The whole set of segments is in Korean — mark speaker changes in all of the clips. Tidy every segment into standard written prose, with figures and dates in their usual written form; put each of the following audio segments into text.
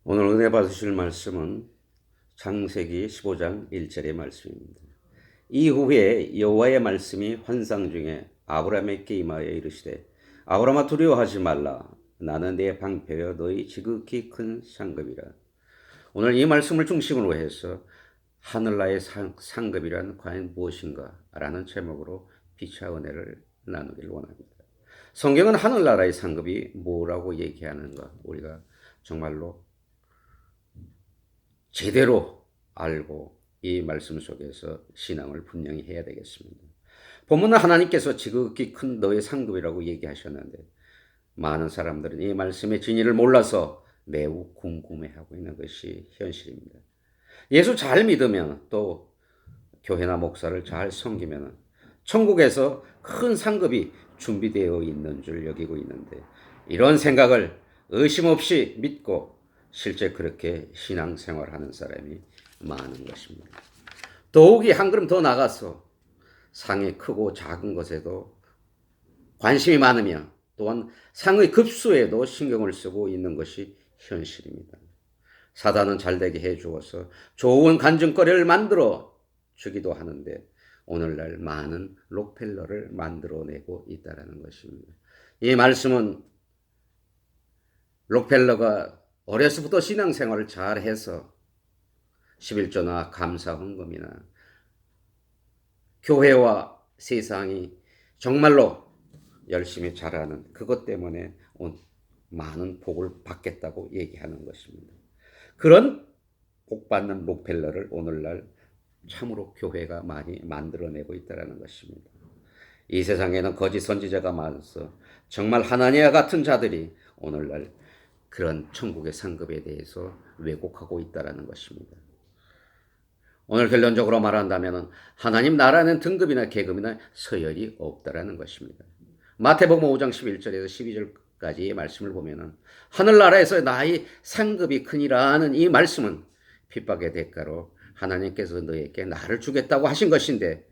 Speaker 1: 오늘 은혜 받으실 말씀은 창세기 15장 1절의 말씀입니다. 이후에 여호와의 말씀이 환상 중에 아브라함에게 임하여 이르시되 아브라함아 두려워하지 말라. 나는 내 방패여 너희 지극히 큰 상급이라. 오늘 이 말씀을 중심으로 해서 하늘나라의 상급이란 과연 무엇인가 라는 제목으로 피차 은혜를 나누기를 원합니다. 성경은 하늘나라의 상급이 뭐라고 얘기하는가 우리가 정말로 제대로 알고 이 말씀 속에서 신앙을 분명히 해야 되겠습니다. 본문은 하나님께서 지극히 큰 너의 상급이라고 얘기하셨는데 많은 사람들은 이 말씀의 진리를 몰라서 매우 궁금해하고 있는 것이 현실입니다. 예수 잘 믿으면 또 교회나 목사를 잘 섬기면 천국에서 큰 상급이 준비되어 있는 줄 여기고 있는데 이런 생각을 의심 없이 믿고 실제 그렇게 신앙생활하는 사람이 많은 것입니다. 더욱이 한 걸음 더 나가서 상이 크고 작은 것에도 관심이 많으며 또한 상의 급수에도 신경을 쓰고 있는 것이 현실입니다. 사단은 잘되게 해주어서 좋은 간증거리를 만들어 주기도 하는데 오늘날 많은 록펠러를 만들어내고 있다는 것입니다. 이 말씀은 록펠러가 어려서부터 신앙생활을 잘해서 11조나 감사헌금이나 교회와 세상이 정말로 열심히 잘하는 그것 때문에 많은 복을 받겠다고 얘기하는 것입니다. 그런 복받는 록펠러를 오늘날 참으로 교회가 많이 만들어내고 있다는 것입니다. 이 세상에는 거짓 선지자가 많아서 정말 하나님과 같은 자들이 오늘날 그런 천국의 상급에 대해서 왜곡하고 있다는 것입니다. 오늘 결론적으로 말한다면 하나님 나라는 등급이나 계급이나 서열이 없다는 것입니다. 마태복음 5장 11절에서 12절까지의 말씀을 보면 하늘나라에서 나의 상급이 크니라 하는 이 말씀은 핍박의 대가로 하나님께서 너에게 나를 주겠다고 하신 것인데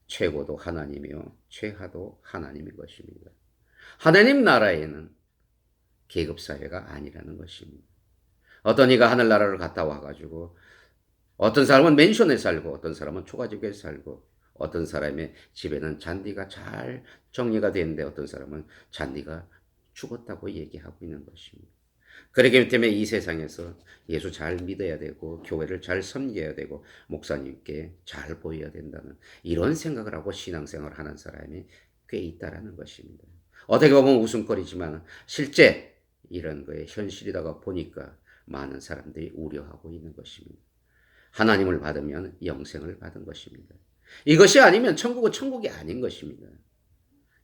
Speaker 1: 최고도 하나님이요 최하도 하나님인 것입니다. 하나님 나라에는 계급사회가 아니라는 것입니다. 어떤 이가 하늘나라를 갔다 와가지고 어떤 사람은 맨션에 살고 어떤 사람은 초가집에 살고 어떤 사람의 집에는 잔디가 잘 정리가 되는데 어떤 사람은 잔디가 죽었다고 얘기하고 있는 것입니다. 그렇기 때문에 이 세상에서 예수 잘 믿어야 되고 교회를 잘 섬겨야 되고 목사님께 잘 보여야 된다는 이런 생각을 하고 신앙생활을 하는 사람이 꽤 있다는 것입니다. 어떻게 보면 웃음거리지만 실제 이런 거에 현실이다가 보니까 많은 사람들이 우려하고 있는 것입니다. 하나님을 받으면 영생을 받은 것입니다. 이것이 아니면 천국은 천국이 아닌 것입니다.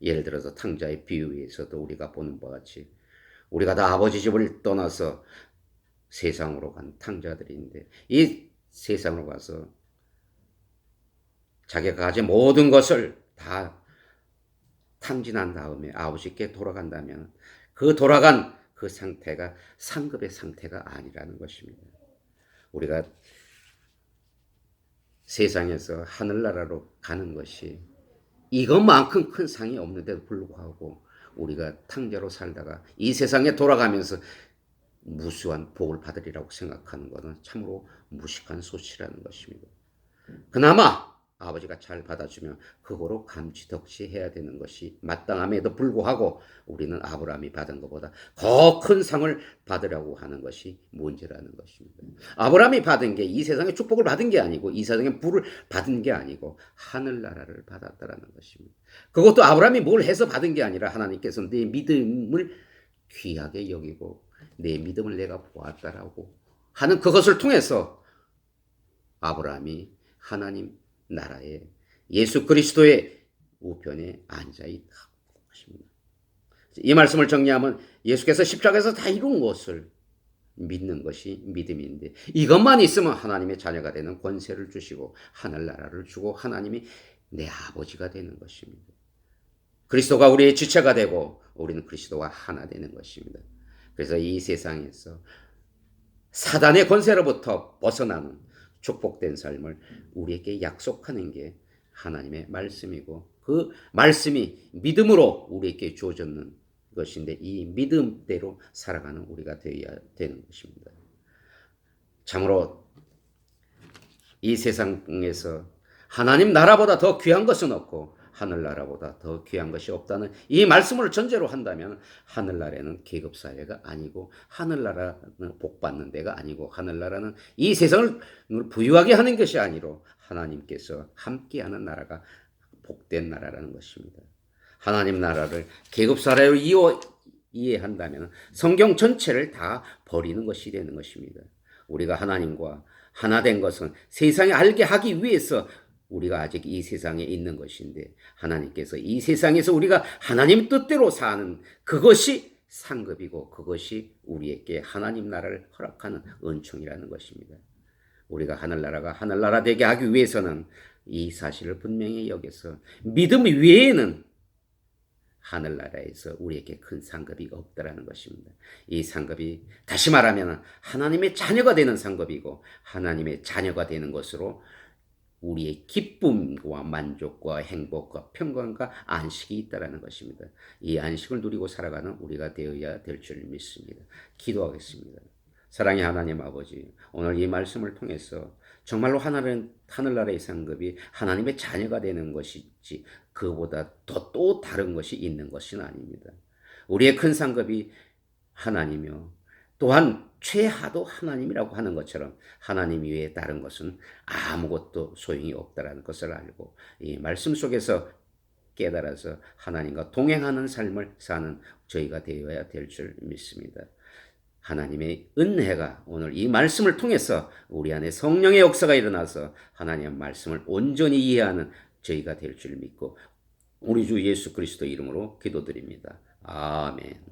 Speaker 1: 예를 들어서 탕자의 비유에서도 우리가 보는 바와 같이 우리가 다 아버지 집을 떠나서 세상으로 간 탕자들인데 이 세상으로 가서 자기가 가진 모든 것을 다 탕진한 다음에 아버지께 돌아간다면 그 돌아간 그 상태가 상급의 상태가 아니라는 것입니다. 우리가 세상에서 하늘나라로 가는 것이 이것만큼 큰 상이 없는데도 불구하고 우리가 탕자로 살다가 이 세상에 돌아가면서 무수한 복을 받으리라고 생각하는 것은 참으로 무식한 소치라는 것입니다. 그나마 아버지가 잘 받아주면 그거로 감지덕지해야 되는 것이 마땅함에도 불구하고 우리는 아브라함이 받은 것보다 더 큰 상을 받으려고 하는 것이 문제라는 것입니다. 아브라함이 받은 게 이 세상의 축복을 받은 게 아니고 이 세상의 부를 받은 게 아니고 하늘나라를 받았다라는 것입니다. 그것도 아브라함이 뭘 해서 받은 게 아니라 하나님께서 내 믿음을 귀하게 여기고 내 믿음을 내가 보았다라고 하는 그것을 통해서 아브라함이 하나님 나라에 예수 그리스도의 우편에 앉아 있다고 하십니다. 이 말씀을 정리하면 예수께서 십자가에서 다 이룬 것을 믿는 것이 믿음인데 이것만 있으면 하나님의 자녀가 되는 권세를 주시고 하늘나라를 주고 하나님이 내 아버지가 되는 것입니다. 그리스도가 우리의 지체가 되고 우리는 그리스도와 하나 되는 것입니다. 그래서 이 세상에서 사단의 권세로부터 벗어나는 축복된 삶을 우리에게 약속하는 게 하나님의 말씀이고 그 말씀이 믿음으로 우리에게 주어졌는 것인데 이 믿음대로 살아가는 우리가 되어야 되는 것입니다. 참으로 이 세상에서 하나님 나라보다 더 귀한 것은 없고 하늘나라보다 더 귀한 것이 없다는 이 말씀을 전제로 한다면 하늘나라는 계급사회가 아니고 하늘나라는 복받는 데가 아니고 하늘나라는 이 세상을 부유하게 하는 것이 아니로 하나님께서 함께하는 나라가 복된 나라라는 것입니다. 하나님 나라를 계급사회로 이해한다면 성경 전체를 다 버리는 것이 되는 것입니다. 우리가 하나님과 하나 된 것은 세상에 알게 하기 위해서 우리가 아직 이 세상에 있는 것인데 하나님께서 이 세상에서 우리가 하나님 뜻대로 사는 그것이 상급이고 그것이 우리에게 하나님 나라를 허락하는 은총이라는 것입니다. 우리가 하늘나라가 하늘나라 되게 하기 위해서는 이 사실을 분명히 여겨서 믿음 외에는 하늘나라에서 우리에게 큰 상급이 없다라는 것입니다. 이 상급이 다시 말하면 하나님의 자녀가 되는 상급이고 하나님의 자녀가 되는 것으로 우리의 기쁨과 만족과 행복과 평강과 안식이 있다라는 것입니다. 이 안식을 누리고 살아가는 우리가 되어야 될 줄 믿습니다. 기도하겠습니다. 사랑의 하나님 아버지, 오늘 이 말씀을 통해서 정말로 하늘나라의 상급이 하나님의 자녀가 되는 것이지 그보다 더 또 다른 것이 있는 것은 아닙니다. 우리의 큰 상급이 하나님이며 또한 최하도 하나님이라고 하는 것처럼 하나님 외에 다른 것은 아무것도 소용이 없다라는 것을 알고 이 말씀 속에서 깨달아서 하나님과 동행하는 삶을 사는 저희가 되어야 될 줄 믿습니다. 하나님의 은혜가 오늘 이 말씀을 통해서 우리 안에 성령의 역사가 일어나서 하나님의 말씀을 온전히 이해하는 저희가 될 줄 믿고 우리 주 예수 그리스도 이름으로 기도드립니다. 아멘.